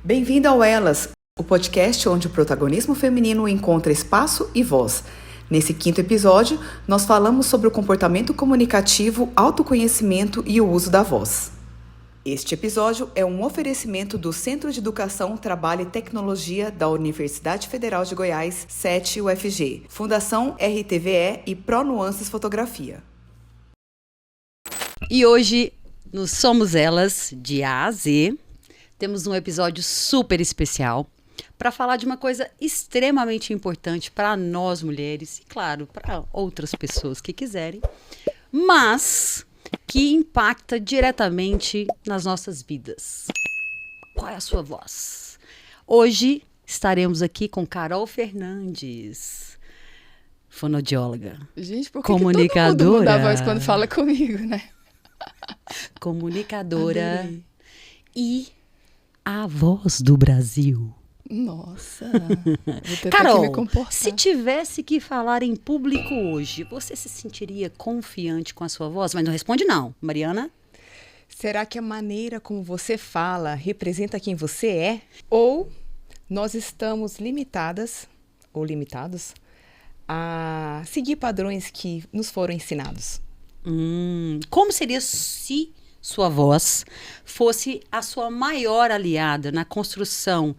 Bem-vindo ao Elas, o podcast onde o protagonismo feminino encontra espaço e voz. Nesse 5º episódio, nós falamos sobre o comportamento comunicativo, autoconhecimento e o uso da voz. Este episódio é um oferecimento do Centro de Educação, Trabalho e Tecnologia da Universidade Federal de Goiás, CET UFG, Fundação RTVE e Pronuances Fotografia. E hoje, no Somos Elas, de A a Z, temos um episódio super especial para falar de uma coisa extremamente importante para nós mulheres e, claro, para outras pessoas que quiserem, mas que impacta diretamente nas nossas vidas. Qual é a sua voz? Hoje estaremos aqui com Carol Fernandes, fonoaudióloga, gente, por que comunicadora, que todo mundo muda a voz quando fala comigo, né? Comunicadora. Adorei. E a voz do Brasil. Nossa, vou ter que Carol, me comportar. se tivesse que falar em público hoje, você se sentiria confiante com a sua voz? Mas não responde não, Mariana. Será que a maneira como você fala representa quem você é? Ou nós estamos limitadas ou limitados a seguir padrões que nos foram ensinados? Como seria se sua voz fosse a sua maior aliada na construção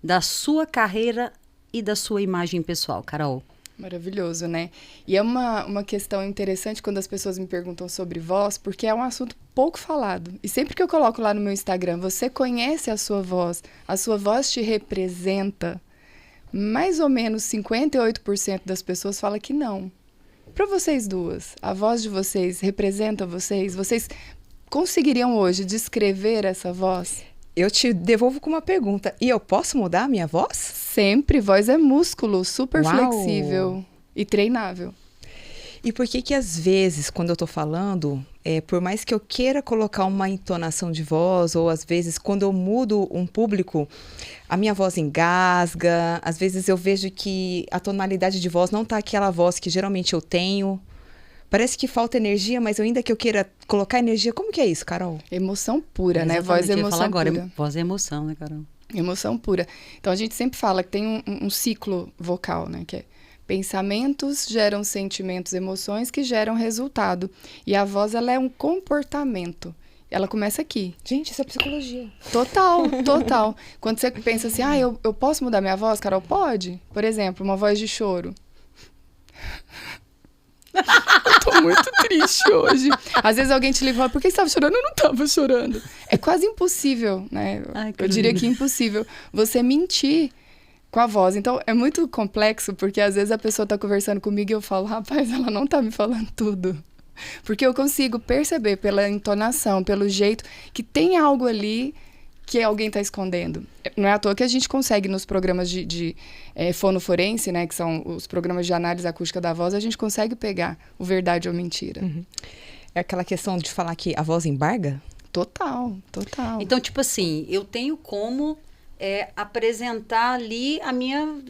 da sua carreira e da sua imagem pessoal, Carol? Maravilhoso, né? E é uma questão interessante quando as pessoas me perguntam sobre voz, porque é um assunto pouco falado. E sempre que eu coloco lá no meu Instagram, você conhece a sua voz te representa, mais ou menos 58% das pessoas fala que não. Para vocês duas, a voz de vocês representa vocês? Vocês conseguiriam hoje descrever essa voz? Eu te devolvo com uma pergunta. E eu posso mudar a minha voz? Sempre. Voz é músculo, super Uau. Flexível e treinável. E por que às vezes, quando eu tô falando, por mais que eu queira colocar uma entonação de voz, ou às vezes quando eu mudo um público, a minha voz engasga, às vezes eu vejo que a tonalidade de voz não tá aquela voz que geralmente eu tenho. Parece que falta energia, mas ainda que eu queira colocar energia, como que é isso, Carol? Emoção pura, né? Exatamente, Voz é eu ia emoção falar agora, pura. voz é emoção, né, Carol? Emoção pura. Então, a gente sempre fala que tem um ciclo vocal, né? Que é pensamentos geram sentimentos, emoções que geram resultado. E a voz, ela é um comportamento. Ela começa aqui. Gente, isso é psicologia. Total, total. Quando você pensa assim, eu posso mudar minha voz, Carol? Pode. Por exemplo, uma voz de choro. Eu tô muito triste hoje. Às vezes alguém te liga e fala, por que você estava chorando? Eu não estava chorando. É quase impossível, né? Eu diria que é impossível você mentir com a voz. Então, é muito complexo, porque às vezes a pessoa tá conversando comigo e eu falo, rapaz, ela não tá me falando tudo. Porque eu consigo perceber pela entonação, pelo jeito, que tem algo ali que alguém está escondendo. Não é à toa que a gente consegue nos programas de fonoforense, né, que são os programas de análise acústica da voz, a gente consegue pegar o verdade ou mentira. Uhum. É aquela questão de falar que a voz embarga? Total, total. Então, tipo assim, eu tenho como apresentar ali a minha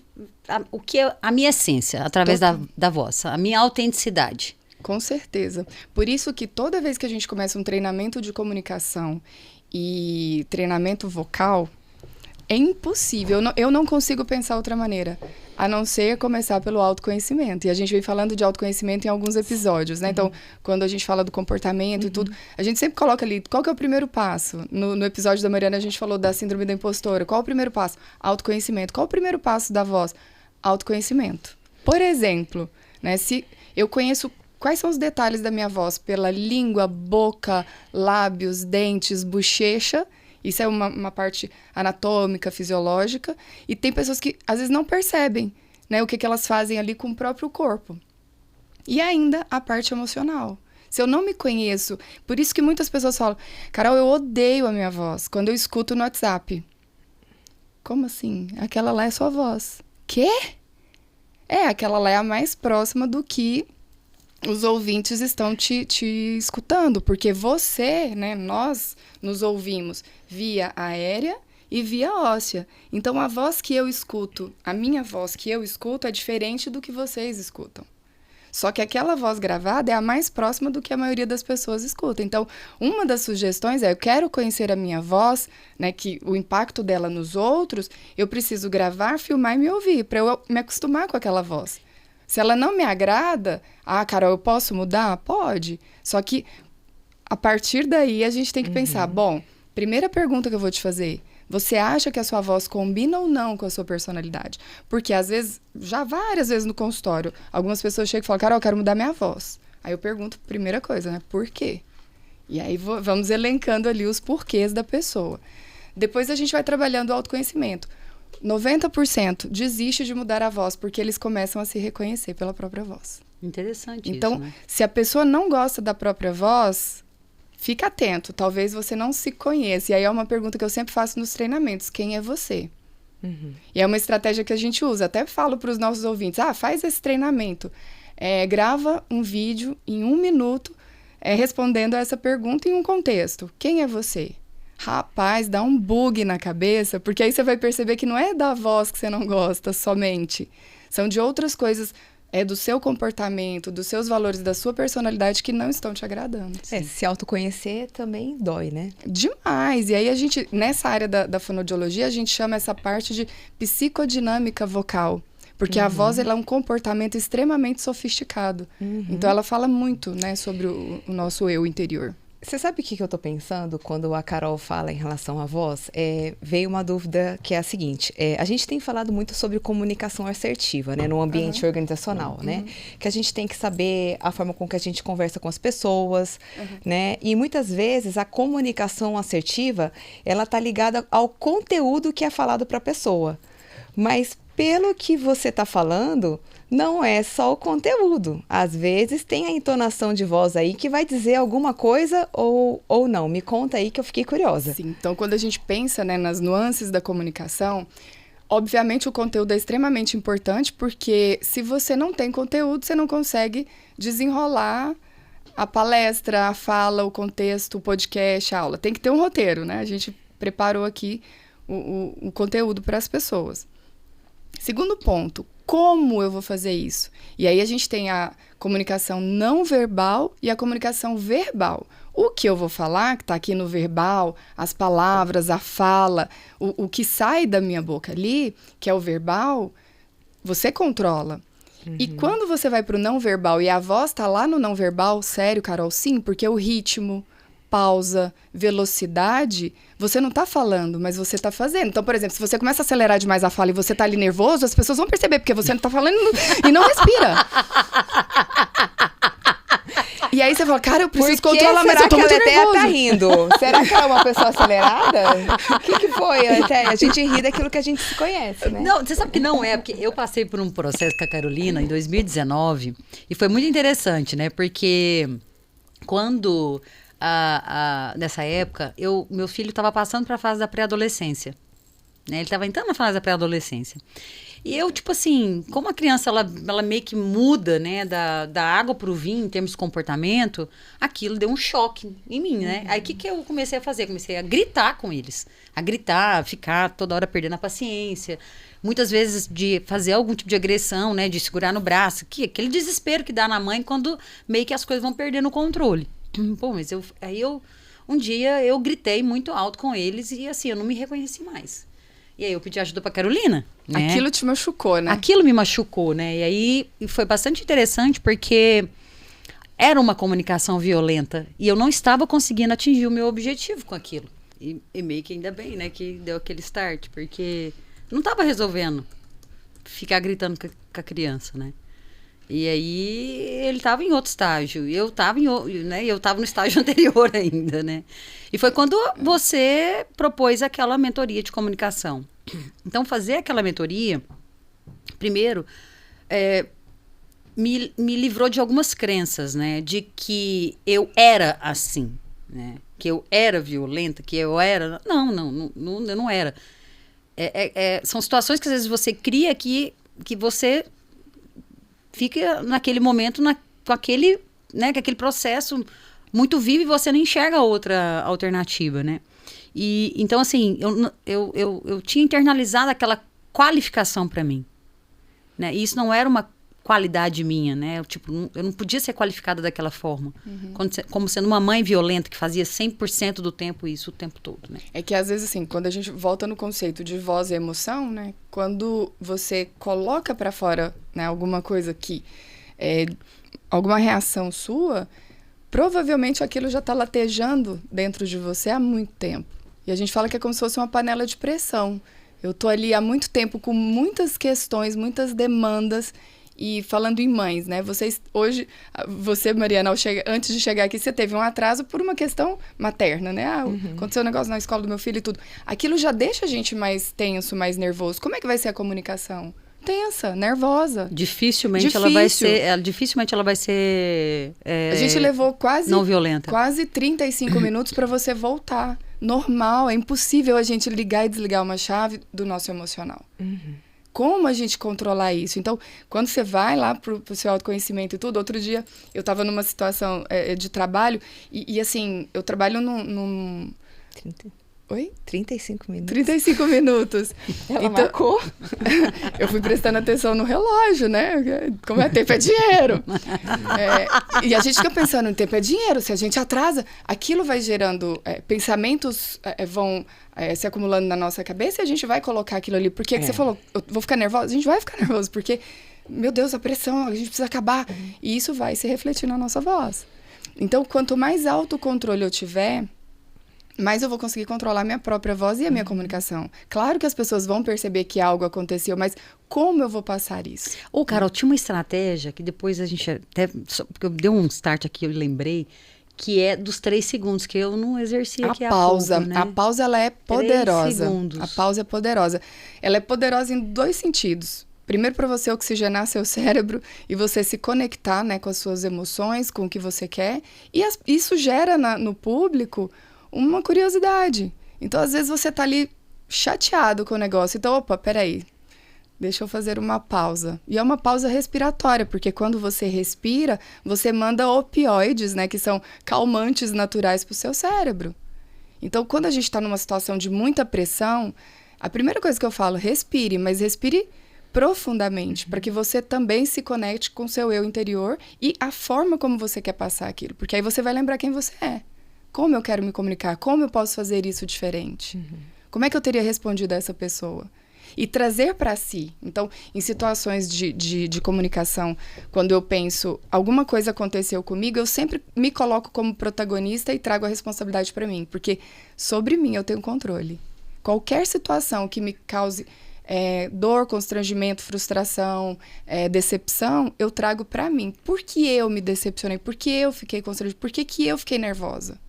essência, através da voz, a minha autenticidade. Com certeza. Por isso que toda vez que a gente começa um treinamento de comunicação e treinamento vocal, é impossível. Eu não consigo pensar outra maneira, a não ser começar pelo autoconhecimento. E a gente vem falando de autoconhecimento em alguns episódios, né? Então, quando a gente fala do comportamento e tudo, a gente sempre coloca ali, qual que é o primeiro passo? No episódio da Mariana, a gente falou da síndrome da impostora. Qual é o primeiro passo? Autoconhecimento. Qual é o primeiro passo da voz? Autoconhecimento. Por exemplo, né, se eu conheço quais são os detalhes da minha voz pela língua, boca, lábios, dentes, bochecha. Isso é uma parte anatômica, fisiológica. E tem pessoas que, às vezes, não percebem, né, o que elas fazem ali com o próprio corpo. E ainda a parte emocional. Se eu não me conheço... Por isso que muitas pessoas falam, Carol, eu odeio a minha voz quando eu escuto no WhatsApp. Como assim? Aquela lá é sua voz. Quê? Aquela lá é a mais próxima do que os ouvintes estão te escutando, porque você, né, nós nos ouvimos via aérea e via óssea. Então, a voz que eu escuto, a minha voz que eu escuto é diferente do que vocês escutam. Só que aquela voz gravada é a mais próxima do que a maioria das pessoas escuta. Então, uma das sugestões é, eu quero conhecer a minha voz, né, que o impacto dela nos outros, eu preciso gravar, filmar e me ouvir, para eu me acostumar com aquela voz. Se ela não me agrada, Carol, eu posso mudar? Pode. Só que, a partir daí, a gente tem que pensar, bom, primeira pergunta que eu vou te fazer, você acha que a sua voz combina ou não com a sua personalidade? Porque, às vezes, já várias vezes no consultório, algumas pessoas chegam e falam, Carol, eu quero mudar minha voz. Aí eu pergunto, primeira coisa, né? Por quê? E aí vamos elencando ali os porquês da pessoa. Depois a gente vai trabalhando o autoconhecimento. 90% desiste de mudar a voz porque eles começam a se reconhecer pela própria voz. Interessante então, isso, né? Se a pessoa não gosta da própria voz, fica atento. Talvez você não se conheça. E aí é uma pergunta que eu sempre faço nos treinamentos. Quem é você? E é uma estratégia que a gente usa. Até falo para os nossos ouvintes. Faz esse treinamento. Grava um vídeo em 1 minuto respondendo a essa pergunta em um contexto. Quem é você? Rapaz, dá um bug na cabeça, porque aí você vai perceber que não é da voz que você não gosta somente. São de outras coisas, do seu comportamento, dos seus valores, da sua personalidade que não estão te agradando. Se autoconhecer também dói, né? Demais! E aí a gente, nessa área da fonoaudiologia, a gente chama essa parte de psicodinâmica vocal. Porque a voz ela é um comportamento extremamente sofisticado. Então ela fala muito, né, sobre o nosso eu interior. Você sabe o que eu tô pensando quando a Carol fala em relação à voz? Veio uma dúvida que é a seguinte. A gente tem falado muito sobre comunicação assertiva, né? No ambiente organizacional, né? Que a gente tem que saber a forma com que a gente conversa com as pessoas, né? E muitas vezes a comunicação assertiva, ela tá ligada ao conteúdo que é falado para a pessoa. Mas pelo que você tá falando, não é só o conteúdo. Às vezes tem a entonação de voz aí que vai dizer alguma coisa ou não. Me conta aí que eu fiquei curiosa. Sim, então quando a gente pensa, né, nas nuances da comunicação, obviamente o conteúdo é extremamente importante, porque se você não tem conteúdo, você não consegue desenrolar a palestra, a fala, o contexto, o podcast, a aula. Tem que ter um roteiro, né? A gente preparou aqui o conteúdo para as pessoas. Segundo ponto, como eu vou fazer isso? E aí a gente tem a comunicação não verbal e a comunicação verbal. O que eu vou falar, que está aqui no verbal, as palavras, a fala, o que sai da minha boca ali, que é o verbal, você controla. E quando você vai para o não verbal e a voz está lá no não verbal, sério, Carol, sim, porque o ritmo, pausa, velocidade, você não está falando, mas você está fazendo. Então, por exemplo, se você começa a acelerar demais a fala e você está ali nervoso, as pessoas vão perceber, porque você não está falando e não respira. E aí você fala, cara, eu preciso controlar, mas eu tô muito nervoso. Será que a Letéia tá rindo? Será que ela é uma pessoa acelerada? O que foi, Letéia? A gente ri daquilo que a gente se conhece, né? Não, você sabe que não é, porque eu passei por um processo com a Carolina em 2019 e foi muito interessante, né? Porque quando... nessa época, meu filho estava passando para a fase da pré-adolescência. Né? Ele estava entrando na fase da pré-adolescência. E eu, tipo assim, como a criança, ela meio que muda, né, da água para o vinho em termos de comportamento, aquilo deu um choque em mim, né? Aí, o que eu comecei a fazer? Comecei a gritar com eles. A gritar, ficar toda hora perdendo a paciência. Muitas vezes de fazer algum tipo de agressão, né, de segurar no braço. Aquele desespero que dá na mãe quando meio que as coisas vão perdendo o controle. Pô, mas um dia eu gritei muito alto com eles e assim, eu não me reconheci mais. E aí eu pedi ajuda pra Carolina, né? Aquilo te machucou, né? Aquilo me machucou, né? E aí foi bastante interessante porque era uma comunicação violenta e eu não estava conseguindo atingir o meu objetivo com aquilo. E meio que ainda bem, né, que deu aquele start, porque não estava resolvendo ficar gritando com a criança, né? E aí ele estava em outro estágio, eu estava no estágio anterior ainda, né? E foi quando você propôs aquela mentoria de comunicação. Então, fazer aquela mentoria, primeiro, me livrou de algumas crenças, né? De que eu era assim, né? Que eu era violenta, que eu era... Não, eu não era. São situações que às vezes você cria que você... fica naquele momento com aquele processo muito vivo e você não enxerga outra alternativa, né? E então, assim, eu tinha internalizado aquela qualificação para mim, né? E isso não era qualidade minha, né? Eu não podia ser qualificada daquela forma. Como sendo uma mãe violenta que fazia 100% do tempo isso o tempo todo, né? É que às vezes, assim, quando a gente volta no conceito de voz e emoção, né? Quando você coloca pra fora, né, alguma coisa que alguma reação sua, provavelmente aquilo já tá latejando dentro de você há muito tempo. E a gente fala que é como se fosse uma panela de pressão. Eu tô ali há muito tempo com muitas questões, muitas demandas. E falando em mães, né? Hoje, você, Mariana, antes de chegar aqui, você teve um atraso por uma questão materna, né? Aconteceu um negócio na escola do meu filho e tudo. Aquilo já deixa a gente mais tenso, mais nervoso. Como é que vai ser a comunicação? Tensa, nervosa. Dificilmente ela vai ser a gente levou não violenta. Quase 35 minutos para você voltar. Normal, é impossível a gente ligar e desligar uma chave do nosso emocional. Como a gente controlar isso? Então, quando você vai lá pro seu autoconhecimento e tudo, outro dia eu estava numa situação de trabalho e assim, eu trabalho num... 35 minutos. 35 minutos. Ela marcou. Eu fui prestando atenção no relógio, né? Como é tempo é dinheiro. E a gente fica pensando, tempo é dinheiro. Se a gente atrasa, aquilo vai gerando... pensamentos vão se acumulando na nossa cabeça e a gente vai colocar aquilo ali. Por que você falou, eu vou ficar nervosa? A gente vai ficar nervoso, porque, meu Deus, a pressão, a gente precisa acabar. E isso vai se refletir na nossa voz. Então, quanto mais autocontrole eu tiver, mais eu vou conseguir controlar minha própria voz e a minha comunicação. Claro que as pessoas vão perceber que algo aconteceu, mas como eu vou passar isso? Carol, tinha uma estratégia que depois a gente até... Porque eu dei um start aqui, eu lembrei, que é dos 3 segundos, que eu não exerci aqui há pausa, pouco, né? A pausa, ela é poderosa. 3 segundos. A pausa é poderosa. Ela é poderosa em 2 sentidos. Primeiro, para você oxigenar seu cérebro e você se conectar, né, com as suas emoções, com o que você quer. E isso gera no público uma curiosidade. Então, às vezes, você tá ali chateado com o negócio. Então, opa, peraí, deixa eu fazer uma pausa. E é uma pausa respiratória, porque quando você respira, você manda opioides, né, que são calmantes naturais pro seu cérebro. Então, quando a gente tá numa situação de muita pressão, a primeira coisa que eu falo, respire, mas respire profundamente, para que você também se conecte com o seu eu interior e a forma como você quer passar aquilo. Porque aí você vai lembrar quem você é. Como eu quero me comunicar? Como eu posso fazer isso diferente? Como é que eu teria respondido a essa pessoa? E trazer para si. Então, em situações de comunicação, quando eu penso, alguma coisa aconteceu comigo, eu sempre me coloco como protagonista e trago a responsabilidade para mim. Porque sobre mim eu tenho controle. Qualquer situação que me cause dor, constrangimento, frustração, decepção, eu trago para mim. Por que eu me decepcionei? Por que eu fiquei constrangida? Por que eu fiquei nervosa?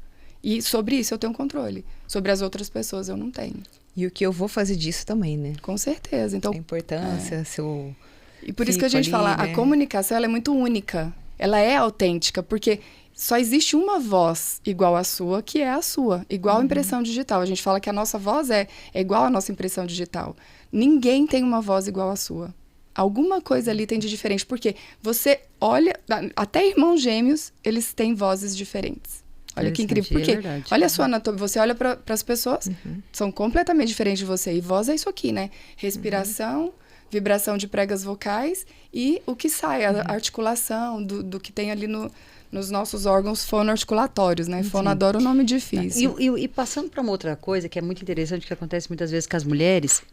E sobre isso eu tenho controle. Sobre as outras pessoas eu não tenho. E o que eu vou fazer disso também, né? Com certeza. Então, a importância, seu... E por isso que a gente fala, né? A comunicação ela é muito única. Ela é autêntica, porque só existe uma voz igual à sua, que é a sua. Igual a impressão digital. A gente fala que a nossa voz é igual à nossa impressão digital. Ninguém tem uma voz igual à sua. Alguma coisa ali tem de diferente. Porque você olha... Até irmãos gêmeos, eles têm vozes diferentes. Olha que incrível. Porque olha a sua anatomia. Você olha para as pessoas, são completamente diferentes de você. E voz é isso aqui, né? Respiração, vibração de pregas vocais e o que sai, a articulação do que tem ali nos nossos órgãos fonoarticulatórios, né? Fono, adoro o nome difícil. E passando para uma outra coisa que é muito interessante, que acontece muitas vezes com as mulheres,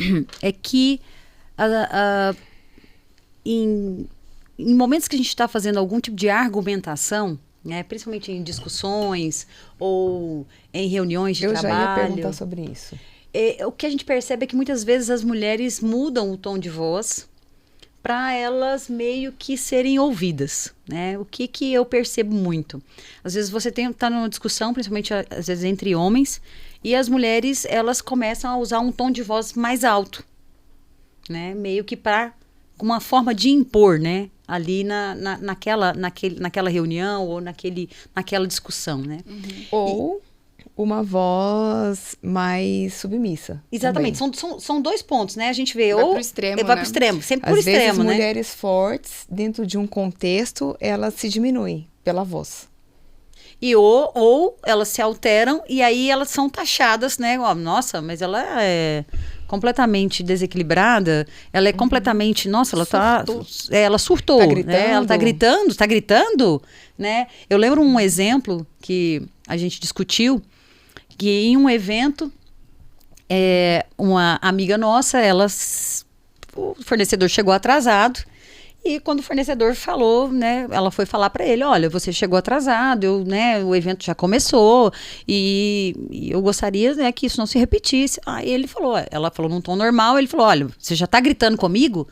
é que em momentos que a gente está fazendo algum tipo de argumentação, né, principalmente em discussões ou em reuniões de trabalho. Eu já ia perguntar sobre isso. O que a gente percebe é que muitas vezes as mulheres mudam o tom de voz para elas meio que serem ouvidas, né? O que eu percebo muito? Às vezes você tá numa discussão, principalmente às vezes entre homens, e as mulheres, elas começam a usar um tom de voz mais alto, né? Meio que para uma forma de impor, né? Ali naquela reunião ou naquela discussão, né? Ou uma voz mais submissa. Exatamente, são 2 pontos, né? A gente vê vai pro extremo, vai pro extremo, sempre pro Às extremo, vezes, né? mulheres fortes, dentro de um contexto, elas se diminuem pela voz. E ou elas se alteram e aí elas são taxadas, né? Nossa, mas ela completamente desequilibrada, ela é completamente, nossa, ela surtou, Tá gritando. né? Ela tá gritando, né? Eu lembro um exemplo que a gente discutiu, que em um evento, uma amiga nossa, o fornecedor chegou atrasado. E quando o fornecedor falou, né, ela foi falar para ele, olha, você chegou atrasado, o evento já começou e eu gostaria, né, que isso não se repetisse. Aí ela falou num tom normal, ele falou, olha, você já tá gritando comigo?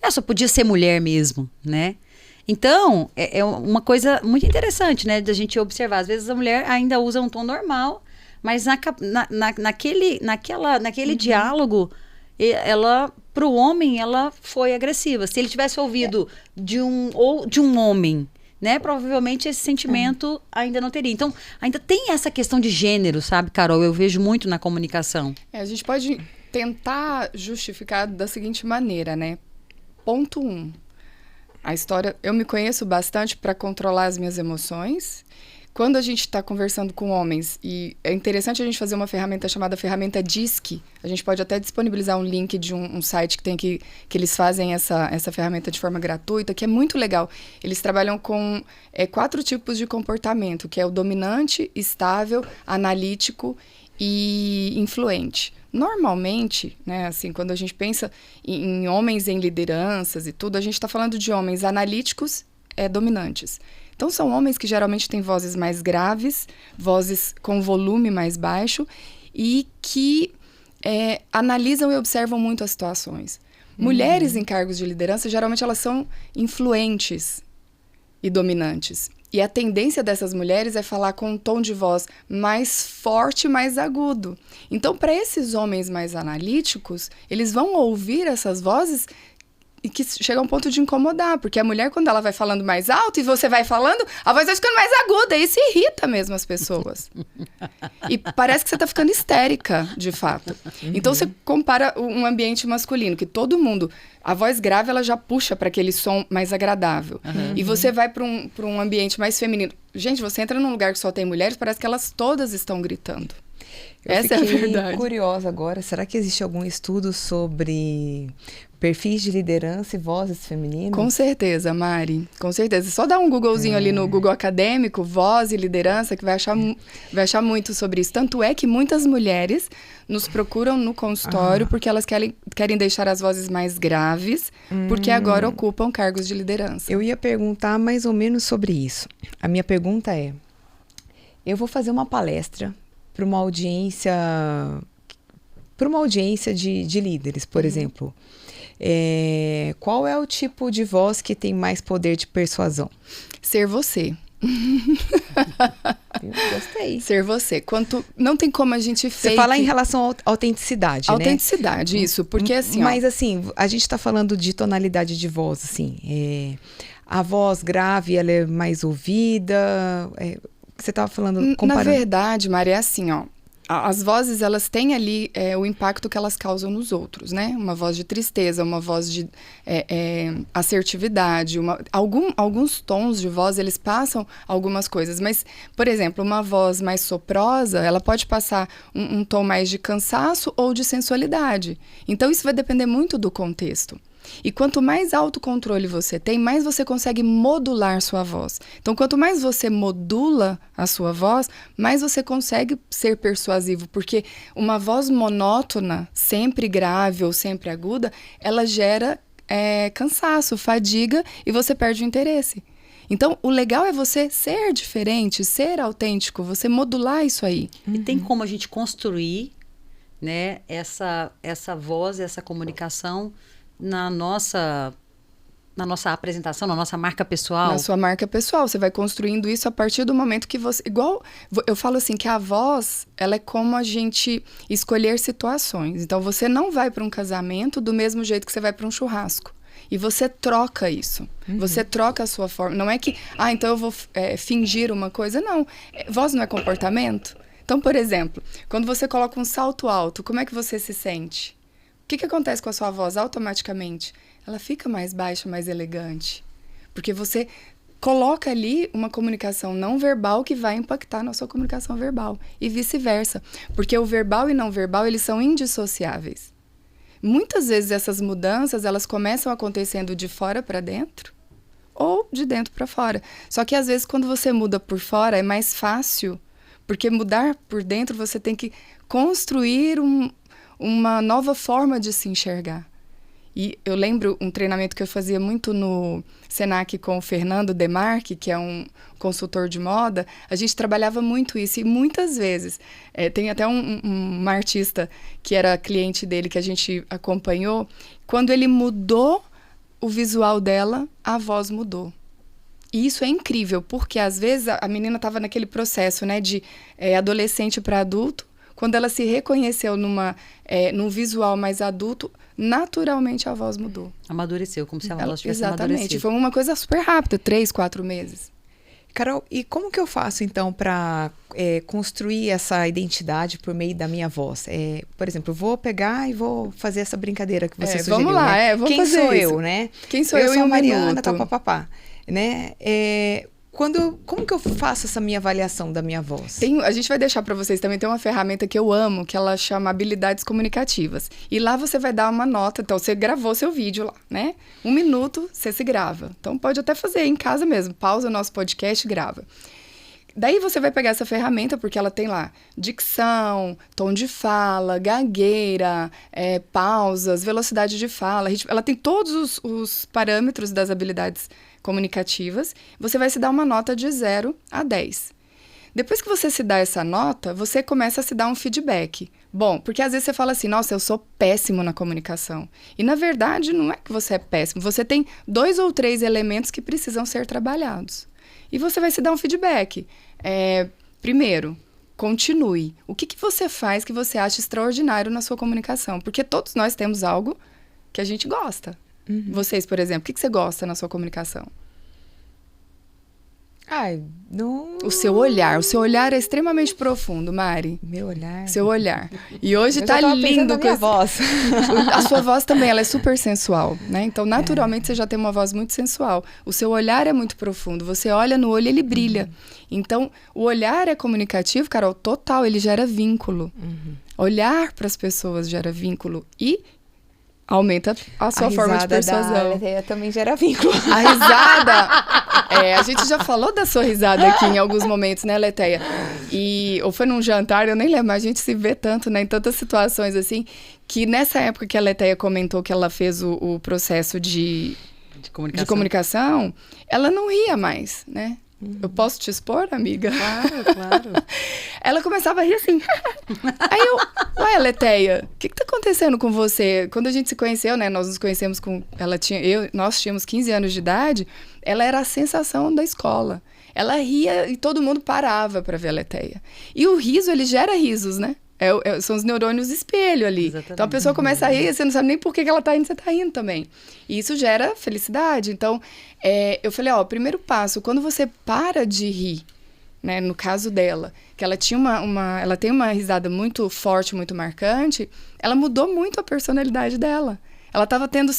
Só podia ser mulher mesmo, né? Então, é uma coisa muito interessante, né, da gente observar. Às vezes a mulher ainda usa um tom normal, mas naquele diálogo, para o homem, ela foi agressiva. Se ele tivesse ouvido de um homem, né, provavelmente esse sentimento ainda não teria. Então, ainda tem essa questão de gênero, sabe, Carol? Eu vejo muito na comunicação. A gente pode tentar justificar da seguinte maneira, né? Ponto 1. A história... Eu me conheço bastante para controlar as minhas emoções. Quando a gente está conversando com homens, e é interessante a gente fazer uma ferramenta chamada ferramenta DISC, a gente pode até disponibilizar um link de um site que eles fazem essa ferramenta de forma gratuita, que é muito legal. Eles trabalham com 4 tipos de comportamento, que é o dominante, estável, analítico e influente. Normalmente, né, assim, quando a gente pensa em homens em lideranças e tudo, a gente está falando de homens analíticos, dominantes. Então, são homens que geralmente têm vozes mais graves, vozes com volume mais baixo e que analisam e observam muito as situações. Mulheres em cargos de liderança, geralmente elas são influentes e dominantes. E a tendência dessas mulheres é falar com um tom de voz mais forte, mais agudo. Então, para esses homens mais analíticos, eles vão ouvir essas vozes e que chega a um ponto de incomodar, porque a mulher, quando ela vai falando mais alto e você vai falando, a voz vai ficando mais aguda, e isso irrita mesmo as pessoas. E parece que você tá ficando histérica, de fato. Então, você compara um ambiente masculino, que todo mundo... A voz grave, ela já puxa para aquele som mais agradável. E você vai para um ambiente mais feminino. Gente, você entra num lugar que só tem mulheres, parece que elas todas estão gritando. Essa é a verdade. Curiosa agora, será que existe algum estudo sobre perfis de liderança e vozes femininas? Com certeza, Mari, com certeza. Só dá um Googlezinho ali no Google Acadêmico, voz e liderança, que vai achar muito sobre isso. Tanto é que muitas mulheres nos procuram no consultório porque elas querem deixar as vozes mais graves, porque agora ocupam cargos de liderança. Eu ia perguntar mais ou menos sobre isso. A minha pergunta é, eu vou fazer uma palestra para uma audiência de líderes, por exemplo. Qual é o tipo de voz que tem mais poder de persuasão? Ser você. Gostei. Ser você. Não tem como a gente Você fala em relação à autenticidade, autenticidade, né? isso. Porque assim... Mas assim, a gente está falando de tonalidade de voz, assim. A voz grave, ela é mais ouvida... Você estava falando... comparando. Na verdade, Maria, é assim, ó. As vozes, elas têm ali o impacto que elas causam nos outros, né? Uma voz de tristeza, uma voz de assertividade, alguns tons de voz, eles passam algumas coisas. Mas, por exemplo, uma voz mais soprosa, ela pode passar um tom mais de cansaço ou de sensualidade. Então, isso vai depender muito do contexto. E quanto mais autocontrole você tem, mais você consegue modular sua voz. Então, quanto mais você modula a sua voz, mais você consegue ser persuasivo, porque uma voz monótona, sempre grave ou sempre aguda, ela gera cansaço, fadiga e você perde o interesse. Então, o legal é você ser diferente, ser autêntico, você modular isso aí. E tem como a gente construir, né, essa voz, essa comunicação na nossa apresentação, na nossa marca pessoal? Na sua marca pessoal. Você vai construindo isso a partir do momento que você... Igual, eu falo assim, que a voz, ela é como a gente escolher situações. Então, você não vai para um casamento do mesmo jeito que você vai para um churrasco. E você troca isso. Você troca a sua forma. Não é que, então eu vou fingir uma coisa. Não. Voz não é comportamento. Então, por exemplo, quando você coloca um salto alto, como é que você se sente? O que acontece com a sua voz automaticamente? Ela fica mais baixa, mais elegante. Porque você coloca ali uma comunicação não verbal que vai impactar na sua comunicação verbal. E vice-versa. Porque o verbal e não verbal, eles são indissociáveis. Muitas vezes essas mudanças, elas começam acontecendo de fora para dentro ou de dentro para fora. Só que às vezes quando você muda por fora é mais fácil, porque mudar por dentro você tem que construir uma nova forma de se enxergar. E eu lembro um treinamento que eu fazia muito no Senac com o Fernando Demarque, que é um consultor de moda. A gente trabalhava muito isso e muitas vezes, tem até uma artista que era cliente dele que a gente acompanhou, quando ele mudou o visual dela, a voz mudou. E isso é incrível, porque às vezes a menina estava naquele processo, né, de adolescente para adulto. Quando ela se reconheceu num visual mais adulto, naturalmente a voz mudou. Amadureceu, como se a voz tivesse amadurecido. Exatamente, foi uma coisa super rápida, 3, 4 meses. Carol, e como que eu faço, então, para construir essa identidade por meio da minha voz? Por exemplo, eu vou pegar e vou fazer essa brincadeira que você sugeriu, vamos lá, né? vamos Quem fazer sou isso. eu, né? Quem sou eu sou em um Mariana, minuto? tá, papapá, né? Como que eu faço essa minha avaliação da minha voz? A gente vai deixar para vocês também, tem uma ferramenta que eu amo, que ela chama habilidades comunicativas. E lá você vai dar uma nota, então você gravou seu vídeo lá, né? 1 minuto, você se grava. Então pode até fazer em casa mesmo, pausa o nosso podcast e grava. Daí você vai pegar essa ferramenta, porque ela tem lá dicção, tom de fala, gagueira, pausas, velocidade de fala. Ela tem todos os parâmetros das habilidades comunicativas. Você vai se dar uma nota de 0 a 10. Depois que você se dá essa nota, você começa a se dar um feedback. Bom, porque às vezes você fala assim, nossa, eu sou péssimo na comunicação. E na verdade não é que você é péssimo, você tem 2 ou 3 elementos que precisam ser trabalhados. E você vai se dar um feedback. Primeiro, continue. O que você faz que você acha extraordinário na sua comunicação? Porque todos nós temos algo que a gente gosta. Uhum. Vocês, por exemplo, o que você gosta na sua comunicação? O seu olhar é extremamente profundo, Mari. Meu olhar? Seu olhar. E hoje tá lindo. Com a voz. A sua voz também, ela é super sensual, né? Então, naturalmente, você já tem uma voz muito sensual. O seu olhar é muito profundo. Você olha no olho, ele brilha. Uhum. Então, o olhar é comunicativo, Carol, total, ele gera vínculo. Uhum. Olhar para as pessoas gera vínculo e aumenta a sua forma de persuasão. Também gera vínculo. A risada... a gente já falou da sua risada aqui em alguns momentos, né, Leteia? Ou foi num jantar, eu nem lembro, mas a gente se vê tanto, né, em tantas situações assim, que nessa época que a Leteia comentou que ela fez o processo de comunicação, ela não ria mais, né? Uhum. Eu posso te expor, amiga? Claro. Ela começava a rir assim. Aí ué, Leteia, o que tá acontecendo com você? Quando a gente se conheceu, né, nós nos conhecemos nós tínhamos 15 anos de idade, ela era a sensação da escola. Ela ria e todo mundo parava para ver a Leteia. E o riso, ele gera risos, né? São os neurônios espelho ali. Exatamente. Então a pessoa começa a rir, você não sabe nem por que ela tá rindo, você tá rindo também. E isso gera felicidade. Então, eu falei, o primeiro passo, quando você para de rir, né, no caso dela, que ela tinha ela tem uma risada muito forte, muito marcante, ela mudou muito a personalidade dela. Ela estava tentando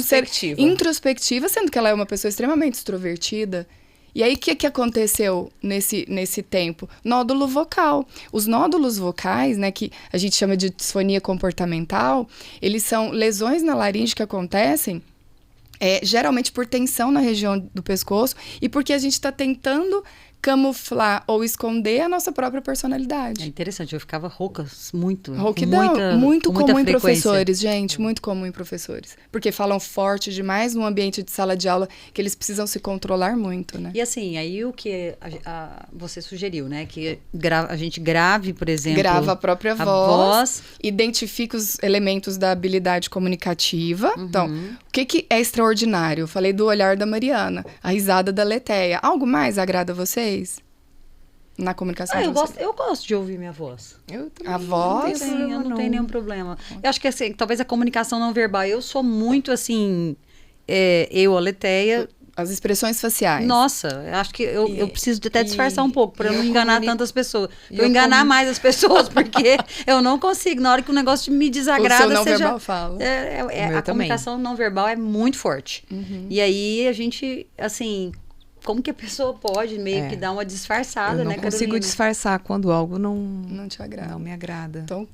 ser introspectiva, sendo que ela é uma pessoa extremamente extrovertida. E aí, o que aconteceu nesse tempo? Nódulo vocal. Os nódulos vocais, né, que a gente chama de disfonia comportamental, eles são lesões na laringe que acontecem geralmente por tensão na região do pescoço e porque a gente está tentando camuflar ou esconder a nossa própria personalidade. É interessante, eu ficava rouca muito. Rouquidão, muito comum em frequência. professores, gente, muito comum em professores. Porque falam forte demais num ambiente de sala de aula que eles precisam se controlar muito, né? E assim, aí o que você sugeriu, né? Que a gente grave, por exemplo... Grava a própria voz, identifica os elementos da habilidade comunicativa. Uhum. Então, o que é extraordinário? Eu falei do olhar da Mariana, a risada da Leteia. Algo mais agrada a vocês? Na comunicação. Eu gosto de ouvir minha voz. Eu também. A voz? Eu não tenho nenhum problema. Eu acho que assim, talvez a comunicação não verbal. Eu sou muito assim, a Leteia. As expressões faciais. Nossa, eu acho que eu preciso até disfarçar um pouco para eu não enganar tantas pessoas. Para eu enganar mais as pessoas, porque eu não consigo. Na hora que o negócio me desagrada, o seu não verbal fala. A comunicação não verbal é muito forte. Uhum. E aí a gente, assim... Como que a pessoa pode meio que dar uma disfarçada, né, Carolina? Eu não consigo disfarçar quando algo não te agrada. Não me agrada. Então,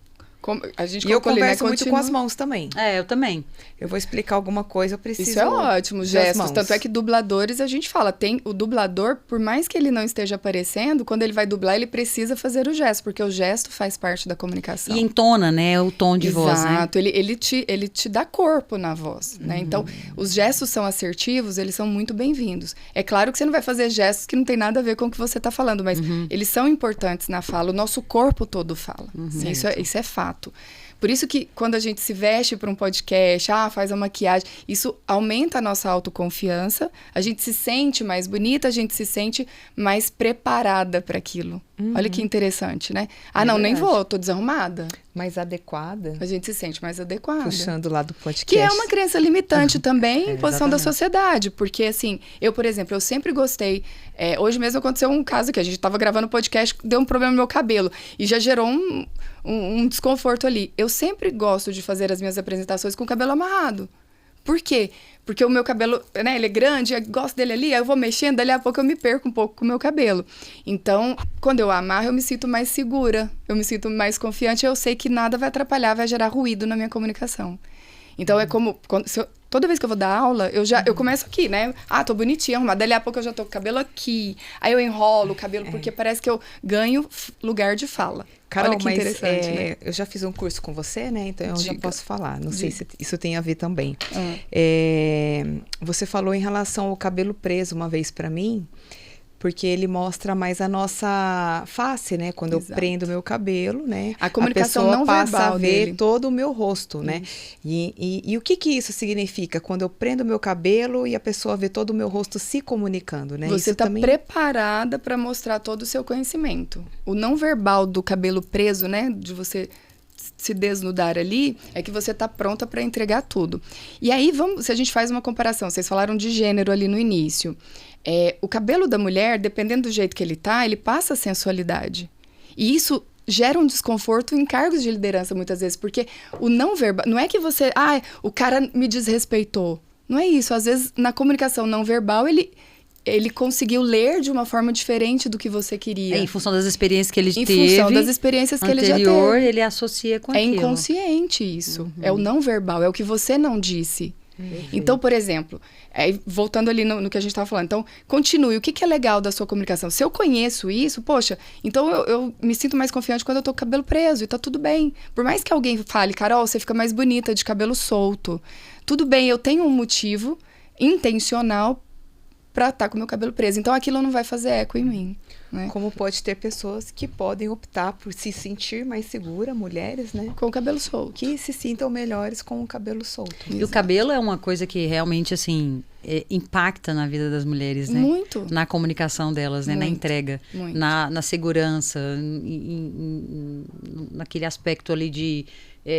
A gente E eu colocou ali, né, converso muito com continua. as mãos também. Eu também. Eu vou explicar alguma coisa, eu preciso. Isso é ótimo, das gestos. mãos. Tanto é que dubladores, a gente fala, tem o dublador, por mais que ele não esteja aparecendo, quando ele vai dublar, ele precisa fazer o gesto, porque o gesto faz parte da comunicação. E entona, né? O tom de voz, né? Exato, ele te dá corpo na voz, né? Então, os gestos são assertivos, eles são muito bem-vindos. É claro que você não vai fazer gestos que não tem nada a ver com o que você está falando, mas eles são importantes na fala, o nosso corpo todo fala. Isso é fato. Por isso que quando a gente se veste para um podcast, faz a maquiagem, isso aumenta a nossa autoconfiança, a gente se sente mais bonita, a gente se sente mais preparada para aquilo. Olha que interessante, né? Não, nem vou, eu tô desarrumada. Mais adequada. A gente se sente mais adequada. Puxando lá do podcast. Que é uma crença limitante também em posição da exatamente. sociedade. Porque, assim, eu, por exemplo, eu sempre gostei... hoje mesmo aconteceu um caso que a gente tava gravando podcast, deu um problema no meu cabelo. E já gerou um desconforto ali. Eu sempre gosto de fazer as minhas apresentações com o cabelo amarrado. Por quê? Porque o meu cabelo, né, ele é grande, eu gosto dele ali, aí eu vou mexendo, dali a pouco eu me perco um pouco com o meu cabelo. Então, quando eu amarro, eu me sinto mais segura, eu me sinto mais confiante, eu sei que nada vai atrapalhar, vai gerar ruído na minha comunicação. Então, é como... toda vez que eu vou dar aula, eu começo aqui, né? Tô bonitinha, arrumada. Dali a pouco eu já tô com o cabelo aqui. Aí eu enrolo o cabelo, porque parece que eu ganho lugar de fala. Carol, olha que interessante, né? Eu já fiz um curso com você, né? Então eu já Diga. posso falar. Não sei Diga. se isso tem a ver também. Você falou em relação ao cabelo preso uma vez pra mim, porque ele mostra mais a nossa face, né? Quando Exato. eu prendo meu cabelo, né? A comunicação pessoa não passa verbal a ver dele. todo o meu rosto, né? E o que isso significa? Quando eu prendo meu cabelo e a pessoa vê todo o meu rosto se comunicando, né? Você Isso está também... preparada para mostrar todo o seu conhecimento. O não verbal do cabelo preso, né? De você se desnudar ali, é que você está pronta para entregar tudo. E aí, se a gente faz uma comparação, vocês falaram de gênero ali no início. O cabelo da mulher, dependendo do jeito que ele tá, ele passa a sensualidade. E isso gera um desconforto em cargos de liderança, muitas vezes, porque o não verbal... Não é que você... o cara me desrespeitou. Não é isso. Às vezes, na comunicação não verbal, ele conseguiu ler de uma forma diferente do que você queria. Em função das experiências que ele Em teve. função das experiências que ele já anterior, teve. ele associa com É aquilo. inconsciente isso. É o não verbal, é o que você não disse. Então, por exemplo, voltando ali no que a gente estava falando, então, continue. O que é legal da sua comunicação? Se eu conheço isso, poxa, então eu me sinto mais confiante quando eu tô com o cabelo preso e tá tudo bem. Por mais que alguém fale, Carol, você fica mais bonita de cabelo solto. Tudo bem, eu tenho um motivo intencional pra estar com o meu cabelo preso. Então, aquilo não vai fazer eco em mim. Né? Como pode ter pessoas que podem optar por se sentir mais segura, mulheres, né? Com o cabelo solto. Que se sintam melhores com o cabelo solto. E o cabelo é uma coisa que realmente, assim, impacta na vida das mulheres, né? Muito. Na comunicação delas, né? Na Muito. entrega, Muito. na segurança, naquele aspecto ali de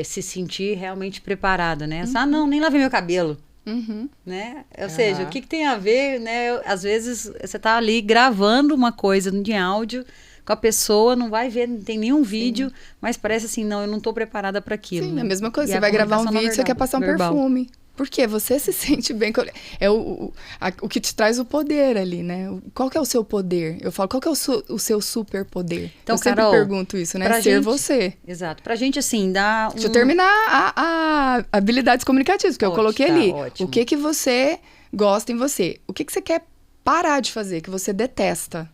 se sentir realmente preparada, né? Não, nem lavei meu cabelo. Né? Ou seja, o que tem a ver, né? Às vezes você tá ali gravando uma coisa de áudio com a pessoa, não vai ver, não tem nenhum vídeo, mas parece assim, não, eu não tô preparada para aquilo. Sim, né? a mesma coisa. E Você a vai gravar um comunicação vídeo, você quer passar um verbal. perfume. Por quê? Você se sente bem. É o que te traz o poder ali, né? Qual que é o seu poder? Eu falo, qual que é o seu superpoder? Então, eu sempre Carol, pergunto isso, né? Ser você. Exato. Pra gente, assim, dar Deixa eu terminar a habilidades comunicativas, que eu coloquei ali. Ótimo. O que você gosta em você? O que você quer parar de fazer, que você detesta?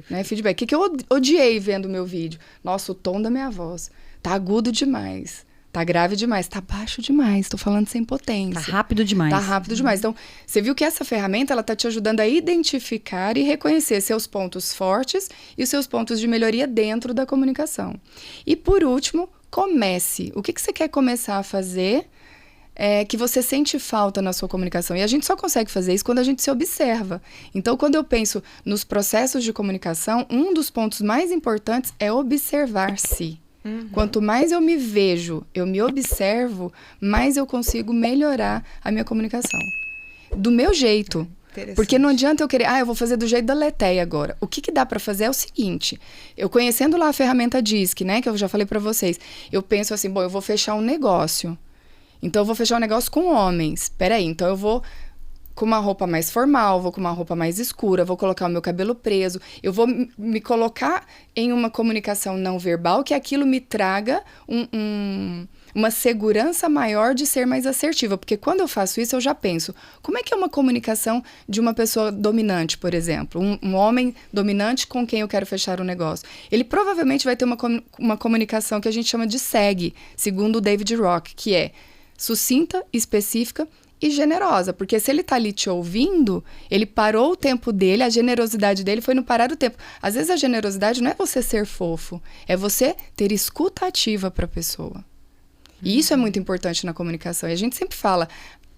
Né? Feedback. O que eu odiei vendo o meu vídeo? Nossa, o tom da minha voz. Tá agudo demais. Tá grave demais. Tá baixo demais. Tô falando sem potência. Tá rápido demais. Tá rápido demais. Então, você viu que essa ferramenta, ela tá te ajudando a identificar e reconhecer seus pontos fortes e os seus pontos de melhoria dentro da comunicação. E, por último, comece. O que você quer começar a fazer que você sente falta na sua comunicação? E a gente só consegue fazer isso quando a gente se observa. Então, quando eu penso nos processos de comunicação, um dos pontos mais importantes é observar-se. Quanto mais eu me vejo, eu me observo, mais eu consigo melhorar a minha comunicação. Do meu jeito. Porque não adianta eu querer, eu vou fazer do jeito da Letéia agora. O que dá pra fazer é o seguinte, eu conhecendo lá a ferramenta DISC, né, que eu já falei pra vocês, eu penso assim, eu vou fechar um negócio. Então, eu vou fechar um negócio com homens. Peraí, então eu vou com uma roupa mais formal, vou com uma roupa mais escura, vou colocar o meu cabelo preso. Eu vou me colocar em uma comunicação não verbal que aquilo me traga uma segurança maior de ser mais assertiva. Porque quando eu faço isso, eu já penso, como é que é uma comunicação de uma pessoa dominante, por exemplo? Um homem dominante com quem eu quero fechar um negócio. Ele provavelmente vai ter uma comunicação que a gente chama de SEG, segundo o David Rock, que é sucinta, específica e generosa. Porque se ele tá ali te ouvindo, ele parou o tempo dele, a generosidade dele foi no parar o tempo. Às vezes a generosidade não é você ser fofo, é você ter escuta ativa para a pessoa. E isso é muito importante na comunicação. E a gente sempre fala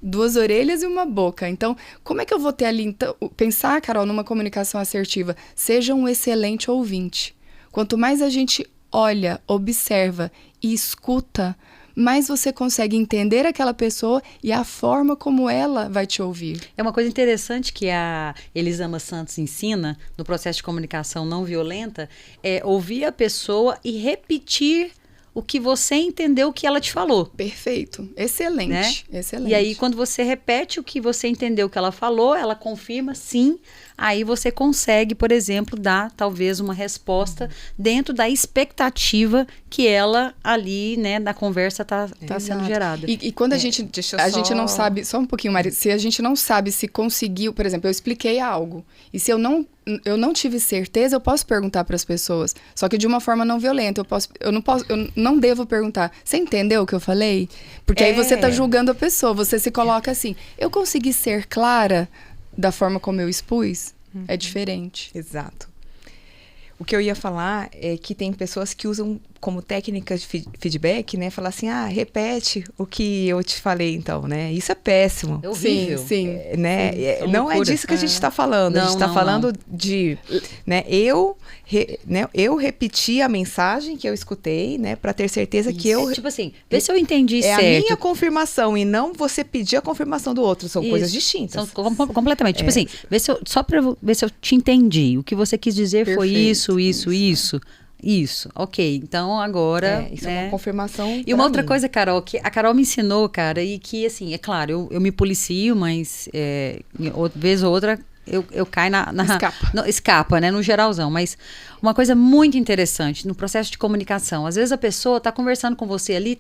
2 orelhas e uma boca. Então, como é que eu vou ter ali... Então, pensar, Carol, numa comunicação assertiva. Seja um excelente ouvinte. Quanto mais a gente olha, observa e escuta, mais você consegue entender aquela pessoa e a forma como ela vai te ouvir. É uma coisa interessante que a Elisama Santos ensina no processo de comunicação não violenta, é ouvir a pessoa e repetir o que você entendeu que ela te falou. Perfeito. Excelente. Né? Excelente. E aí, quando você repete o que você entendeu que ela falou, ela confirma sim, aí você consegue, por exemplo, dar talvez uma resposta dentro da expectativa que ela ali, né, na conversa tá sendo gerada. E quando a gente não sabe, só um pouquinho, Mari, se a gente não sabe se conseguiu, por exemplo, eu expliquei algo, e se eu não tive certeza, eu posso perguntar para as pessoas, só que de uma forma não violenta. Eu não devo perguntar, você entendeu o que eu falei? Porque aí você tá julgando a pessoa, você se coloca assim, eu consegui ser clara da forma como eu expus? É diferente. Exato. O que eu ia falar é que tem pessoas que usam como técnica de feedback, né? Falar assim, repete o que eu te falei, então, né? Isso é péssimo. É horrível. Sim. Né? Não é disso que a gente está falando. A gente está falando de... Né? Eu repeti a mensagem que eu escutei, né? Para ter certeza que eu... Tipo assim, vê se eu entendi certo. É a minha confirmação e não você pedir a confirmação do outro. São coisas distintas. São completamente. Tipo assim, só para ver se eu te entendi. O que você quis dizer foi isso. Isso, ok. Então agora... Isso é uma confirmação. E uma outra coisa, Carol, que a Carol me ensinou, cara, e que, assim, é claro, eu me policio, mas vez ou outra eu caio escapa, né, no geralzão. Mas uma coisa muito interessante no processo de comunicação, às vezes a pessoa tá conversando com você ali,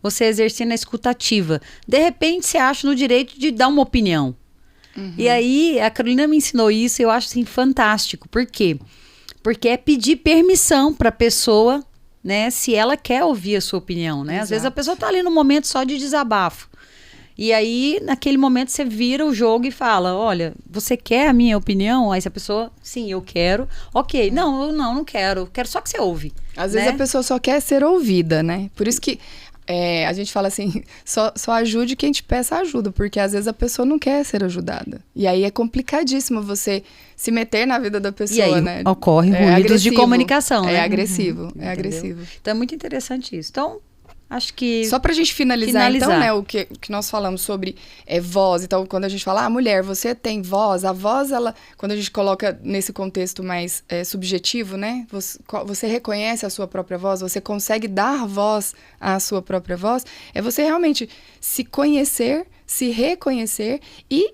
você exercendo a escutativa. De repente, você acha no direito de dar uma opinião. Uhum. E aí, a Carolina me ensinou isso e eu acho, assim, fantástico. Por quê? Porque é pedir permissão para a pessoa, né, se ela quer ouvir a sua opinião, né? Exato. Às vezes a pessoa tá ali no momento só de desabafo. E aí, naquele momento, você vira o jogo e fala, olha, você quer a minha opinião? Aí se a pessoa, sim, eu quero. Ok, não quero. Quero só que você ouve. Às vezes a pessoa só quer ser ouvida, né? Por isso que a gente fala assim, só ajude quem te peça ajuda, porque às vezes a pessoa não quer ser ajudada. E aí é complicadíssimo você se meter na vida da pessoa, e aí, né? Ocorre ruídos de comunicação, né? É agressivo, é agressivo. Então é muito interessante isso. Então, acho que... Só pra gente finalizar. Então, né, o que nós falamos sobre voz. Então, quando a gente fala, mulher, você tem voz. A voz, ela, quando a gente coloca nesse contexto mais subjetivo, né? Você reconhece a sua própria voz, você consegue dar voz à sua própria voz. É você realmente se conhecer, se reconhecer e...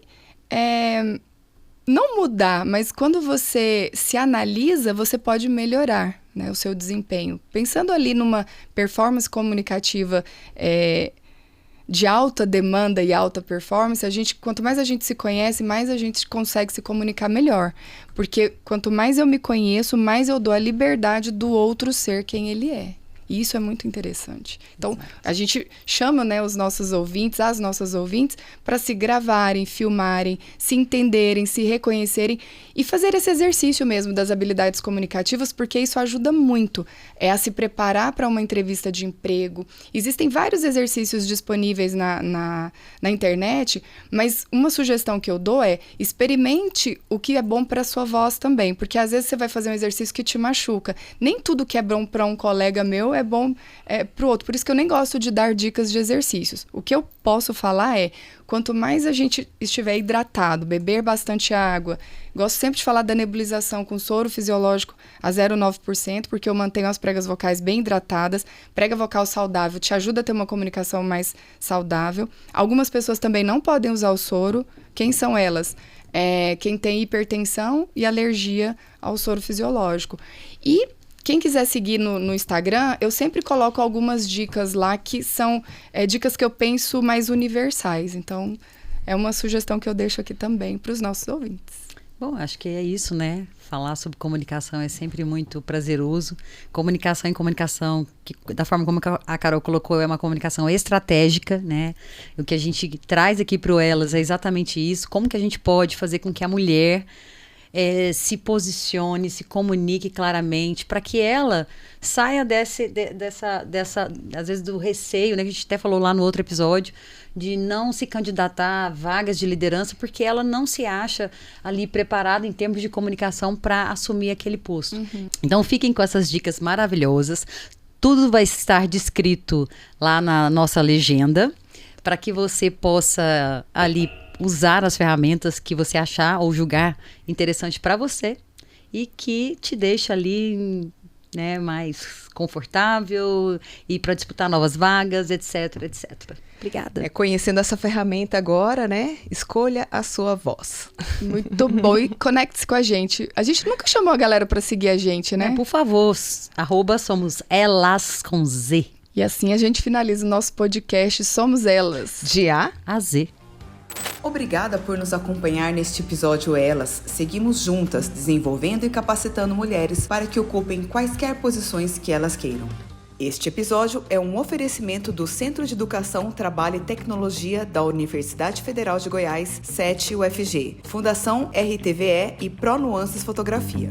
não mudar, mas quando você se analisa, você pode melhorar, né, o seu desempenho. Pensando ali numa performance comunicativa de alta demanda e alta performance, quanto mais a gente se conhece, mais a gente consegue se comunicar melhor. Porque quanto mais eu me conheço, mais eu dou a liberdade do outro ser quem ele é. E isso é muito interessante. Então, a gente chama, né, os nossos ouvintes, as nossas ouvintes, para se gravarem, filmarem, se entenderem, se reconhecerem e fazer esse exercício mesmo das habilidades comunicativas, porque isso ajuda muito a se preparar para uma entrevista de emprego. Existem vários exercícios disponíveis na internet, mas uma sugestão que eu dou é experimente o que é bom para a sua voz também, porque às vezes você vai fazer um exercício que te machuca. Nem tudo que é bom para um colega meu é bom para o outro. Por isso que eu nem gosto de dar dicas de exercícios. O que eu posso falar é, quanto mais a gente estiver hidratado, beber bastante água, gosto sempre de falar da nebulização com soro fisiológico a 0,9%, porque eu mantenho as pregas vocais bem hidratadas. Prega vocal saudável te ajuda a ter uma comunicação mais saudável. Algumas pessoas também não podem usar o soro. Quem são elas? Quem tem hipertensão e alergia ao soro fisiológico. E quem quiser seguir no Instagram, eu sempre coloco algumas dicas lá que são dicas que eu penso mais universais. Então, é uma sugestão que eu deixo aqui também para os nossos ouvintes. Bom, acho que é isso, né? Falar sobre comunicação é sempre muito prazeroso. Comunicação em comunicação, que, da forma como a Carol colocou, é uma comunicação estratégica, né? O que a gente traz aqui para o Elas é exatamente isso. Como que a gente pode fazer com que a mulher se posicione, se comunique claramente, para que ela saia dessa, às vezes, do receio, né? Que a gente até falou lá no outro episódio, de não se candidatar a vagas de liderança, porque ela não se acha ali preparada em termos de comunicação para assumir aquele posto. Uhum. Então, fiquem com essas dicas maravilhosas. Tudo vai estar descrito lá na nossa legenda, para que você possa ali usar as ferramentas que você achar ou julgar interessante para você e que te deixa ali, né, mais confortável e para disputar novas vagas, etc, etc. Obrigada. Conhecendo essa ferramenta agora, né? Escolha a sua voz. Muito bom. E conecte-se com a gente. A gente nunca chamou a galera para seguir a gente, né? Por favor, @somos elas com Z. E assim a gente finaliza o nosso podcast Somos Elas. De A a Z. Obrigada por nos acompanhar neste episódio Elas. Seguimos juntas, desenvolvendo e capacitando mulheres para que ocupem quaisquer posições que elas queiram. Este episódio é um oferecimento do Centro de Educação, Trabalho e Tecnologia da Universidade Federal de Goiás, 7 UFG, Fundação RTVE e Pro Nuances Fotografia.